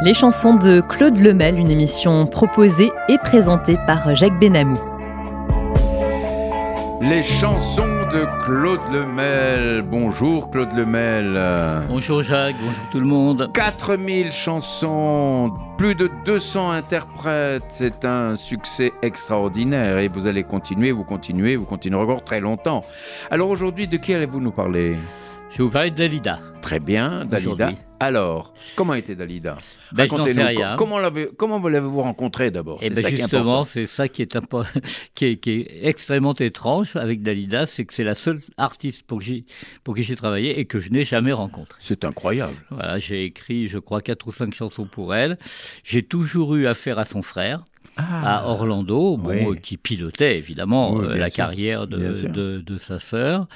Les chansons de Claude Lemel, une émission proposée et présentée par Jacques Benamou. Les chansons de Claude Lemel. Bonjour Claude Lemel. Bonjour Jacques, bonjour tout le monde. 4000 chansons, plus de 200 interprètes, c'est un succès extraordinaire et vous allez continuer, vous continuerez encore très longtemps. Alors aujourd'hui, de qui allez-vous nous parler ? Je vais vous parler de Dalida. Très bien, Dalida. Alors, comment était Dalida ? Je n'en sais rien. Comment vous l'avez-vous rencontrée d'abord ? Justement, c'est ça qui est extrêmement étrange avec Dalida, c'est que c'est la seule artiste pour qui j'ai travaillé et que je n'ai jamais rencontrée. C'est incroyable. Voilà, j'ai écrit, je crois, 4 ou 5 chansons pour elle. J'ai toujours eu affaire à son frère. À Orlando, qui pilotait évidemment la carrière de sa sœur.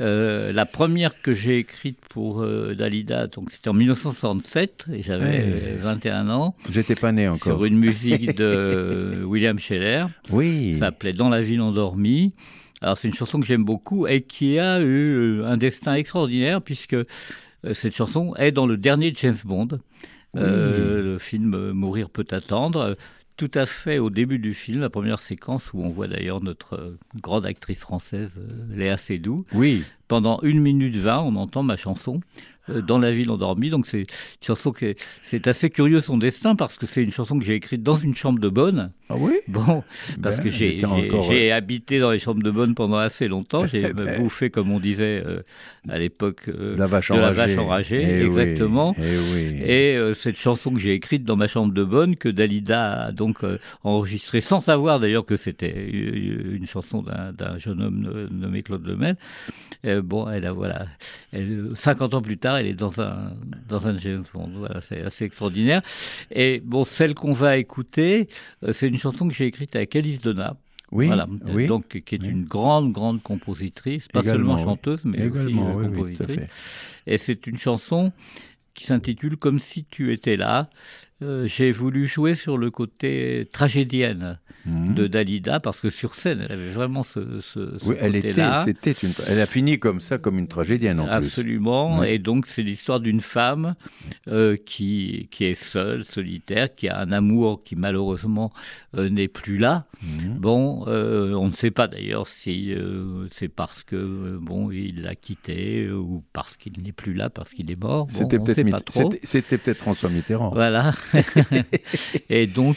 La première que j'ai écrite pour Dalida, donc c'était en 1967, et j'avais 21 ans. J'étais pas né encore. Sur une musique de William Scheller. Oui. Ça s'appelait Dans la ville endormie. Alors c'est une chanson que j'aime beaucoup et qui a eu un destin extraordinaire puisque cette chanson est dans le dernier James Bond, le film Mourir peut attendre. Tout à fait au début du film, la première séquence où on voit d'ailleurs notre grande actrice française, Léa Seydoux. Oui. Pendant 1 minute 20, on entend ma chanson Dans la ville endormie. Donc c'est une chanson c'est assez curieux son destin parce que c'est une chanson que j'ai écrite dans une chambre de bonne. Ah oui ? Bon, parce que j'ai habité dans les chambres de bonne pendant assez longtemps. J'ai bouffé, comme on disait à l'époque, de la vache enragée. Exactement. Et cette chanson que j'ai écrite dans ma chambre de bonne, que Dalida a donc enregistrée, sans savoir d'ailleurs que c'était une chanson d'un jeune homme nommé Claude Lemel. 50 ans plus tard, elle est dans un James Bond. Voilà, c'est assez extraordinaire. Et bon, celle qu'on va écouter, c'est une chanson que j'ai écrite avec Alice Donna. Donc qui est une grande compositrice, pas seulement chanteuse, mais aussi compositrice. Et c'est une chanson qui s'intitule Comme si tu étais là. J'ai voulu jouer sur le côté tragédienne de Dalida, parce que sur scène, elle avait vraiment ce côté-là. Elle a fini comme ça, comme une tragédienne en plus. Absolument, et donc c'est l'histoire d'une femme qui est seule, solitaire, qui a un amour qui malheureusement n'est plus là. On ne sait pas d'ailleurs si c'est parce que il l'a quitté ou parce qu'il n'est plus là, parce qu'il est mort. C'était peut-être François Mitterrand. Voilà. Et donc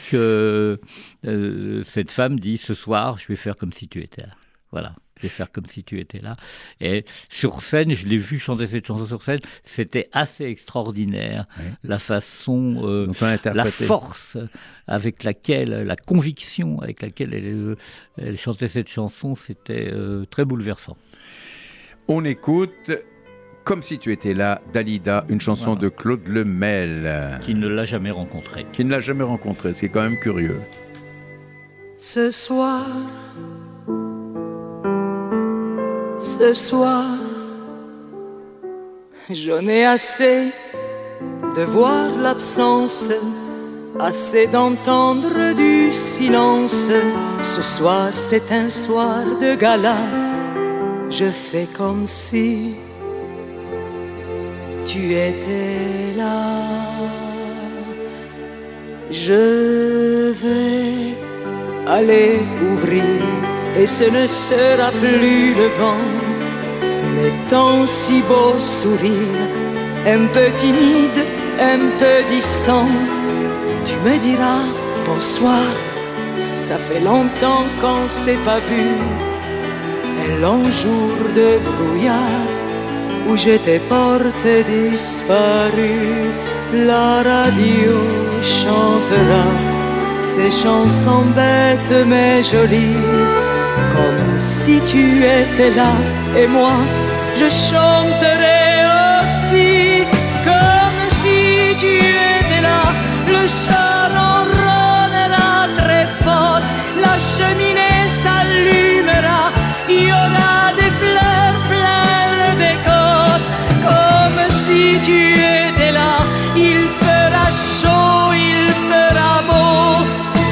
cette femme dit: ce soir je vais faire comme si tu étais là. Voilà, je vais faire comme si tu étais là. Et sur scène, je l'ai vu chanter cette chanson sur scène, c'était assez extraordinaire. La façon, la force avec laquelle, la conviction avec laquelle elle chantait cette chanson, c'était très bouleversant. On écoute Comme si tu étais là, Dalida, une chanson de Claude Lemel. Qui ne l'a jamais rencontré. Ce qui est quand même curieux. Ce soir, j'en ai assez de voir l'absence, assez d'entendre du silence. Ce soir, c'est un soir de gala. Je fais comme si tu étais là. Je vais aller ouvrir et ce ne sera plus le vent, mais ton si beau sourire, un peu timide, un peu distant. Tu me diras bonsoir, ça fait longtemps qu'on s'est pas vu. Un long jour de brouillard où je t'ai porté disparu. La radio chantera ces chansons bêtes mais jolies, comme si tu étais là. Et moi, je chanterai aussi, comme si tu étais là. Le char ronronnera très fort, la cheminée s'allumera, il y aura des fleurs plein le décor. Comme si tu étais là, il fera chaud, il fera beau.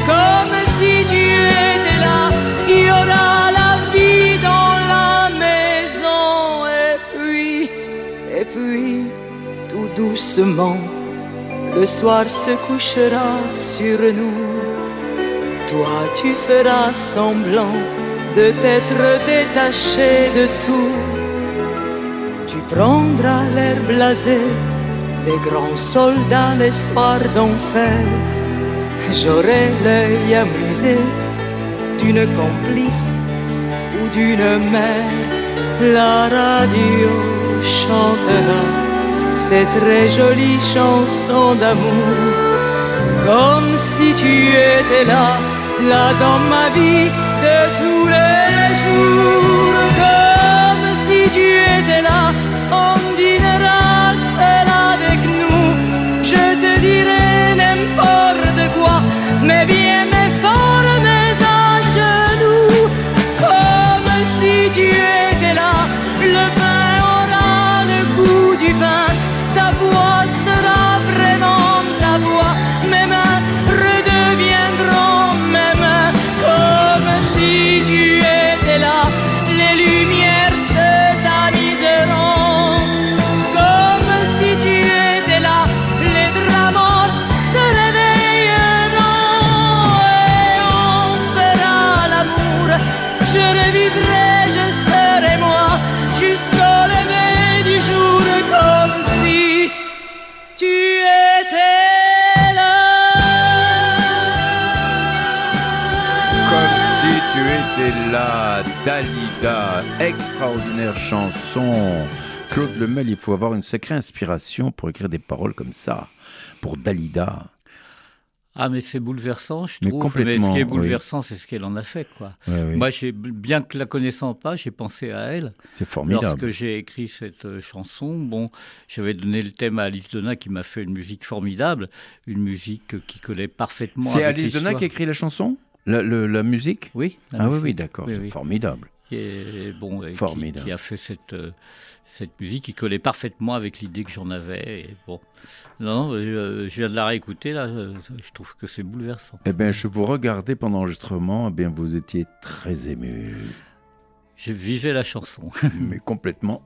Comme si tu étais là, il y aura la vie dans la maison. Et puis, tout doucement, le soir se couchera sur nous. Toi tu feras semblant de t'être détaché de tout. Tu prendras l'air blasé des grands soldats, l'espoir d'enfer. J'aurai l'œil amusé d'une complice ou d'une mère. La radio chantera ces très jolies chansons d'amour, comme si tu étais là, là dans ma vie de tous les jours. Comme si tu étais là, on dînera seul avec nous. Je te dirai n'importe quoi, mais bien mes forts, mes à genoux. Comme si tu étais là, le vin aura le goût du vin. Ta voix sera vraiment ta voix, mes mains redeviendront mes mains. Comme si tu étais là, les lumières se tamiseront. Comme si tu étais là, les draps morts se réveilleront. Et on fera l'amour, je revivrai, je serai moi, jusqu'au lever du jour. Comme si tu étais là. Comme si tu étais là, Dalida, extraordinaire chanson. Claude Lemel, il faut avoir une sacrée inspiration pour écrire des paroles comme ça, pour Dalida. Ah, mais c'est bouleversant, je trouve. Complètement, mais ce qui est bouleversant, c'est ce qu'elle en a fait, quoi. Oui. Moi, bien que la connaissant pas, j'ai pensé à elle. C'est formidable. Lorsque j'ai écrit cette chanson, bon, j'avais donné le thème à Alice Donat, qui m'a fait une musique formidable, une musique qui collait parfaitement avec l'histoire. C'est Alice Donat qui a écrit la chanson, la musique? Oui. Oui, d'accord, c'est formidable. Et bon, formidable. Qui a fait cette musique qui collait parfaitement avec l'idée que j'en avais. Et bon, non, je viens de la réécouter là, je trouve que c'est bouleversant. Eh bien, je vous regardais pendant l'enregistrement, eh bien, vous étiez très ému. Je vivais la chanson. Mais complètement.